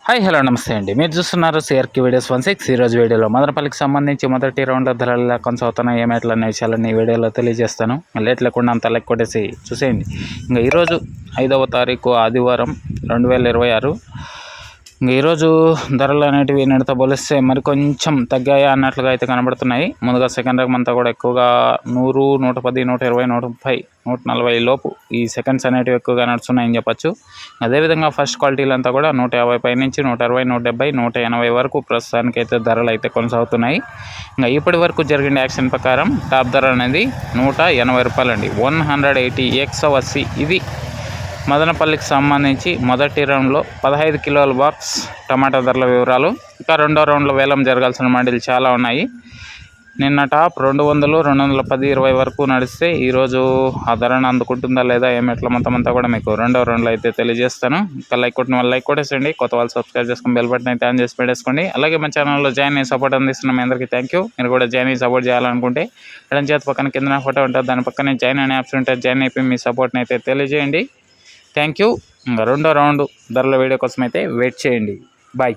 Hi hello నమస్తే అండి. మీరు చూస్తున్నారు సిఆర్కి వీడియోస్ 16. ఈరోజు వీడియోలో మదనపల్లికి సంబంధించి మొదటి రౌండ్ల ధరలు ఎలా కొనసాగుతున్నాయి ఏమేట్లనే విషయాలన్నీ ఈ వీడియోలో తెలియజేస్తాను. లేట్ లేకుండా అంత లైక్ కొట్టేసి చూసేయండి. ఇంకా ఈరోజు 5వ తారీఖు ఆదివారం 2026. ఈరోజు ధరలు అనేటివి నిన్నటితో పోలిస్తే మరి కొంచెం తగ్గాయా అన్నట్లుగా అయితే కనబడుతున్నాయి. ముందుగా సెకండ్ రకం అంతా కూడా ఎక్కువగా 100, 110, 120, 130, 140 లోపు ఈ సెకండ్స్ అనేటివి ఎక్కువగా నడుస్తున్నాయని చెప్పచ్చు. అదేవిధంగా ఫస్ట్ క్వాలిటీలు అంతా కూడా 150 పై నుంచి 160, 170, 180 వరకు ప్రస్తుతానికి అయితే ధరలు అయితే కొనసాగుతున్నాయి. ఇంకా ఇప్పటి వరకు జరిగిన యాక్షన్ ప్రకారం టాప్ ధర అనేది 180 రూపాయలండి. 180 XC. ఇది మదనపల్లికి సంబంధించి మొదటి రౌండ్లో 15 కిలోల బాక్స్ టమాటా ధరల వివరాలు. ఇంకా రెండో రౌండ్లో వేలం జరగాల్సిన మండీలు చాలా ఉన్నాయి. నిన్న టాప్ 200, 210, 20 వరకు నడిస్తే ఈరోజు ఆ ధరను అందుకుంటుందా లేదా ఏమెట్ల మొత్తం అంతా కూడా మీకు రెండో రౌండ్లో అయితే తెలియజేస్తాను. ఇంకా లైక్ కొట్టిన వాళ్ళు లైక్ కొట్టేసండి. కొత్త వాళ్ళు సబ్స్క్రైబ్ చేసుకుని బెల్ బటన్ అయితే ఆన్ చేసి పెట్టేసుకోండి. అలాగే మన ఛానల్లో జాయిన్ అయ్యి సపోర్ట్ అందిస్తున్న మీ అందరికీ థ్యాంక్ యూ. మీరు కూడా జాయిన్ అయ్యి సపోర్ట్ చేయాలనుకుంటే ఎడం చేతి పక్కన కింద ఫోటో ఉంటుంది, దాని పక్కనే జాయిన్ అనే ఆప్షన్ ఉంటుంది. జాయిన్ అయిపోయి మీ సపోర్ట్ని అయితే తెలియజేయండి. Thank you. ఇంకా రెండో రౌండ్ ధరల వీడియో కోసం అయితే వెయిట్ చేయండి. బాయ్.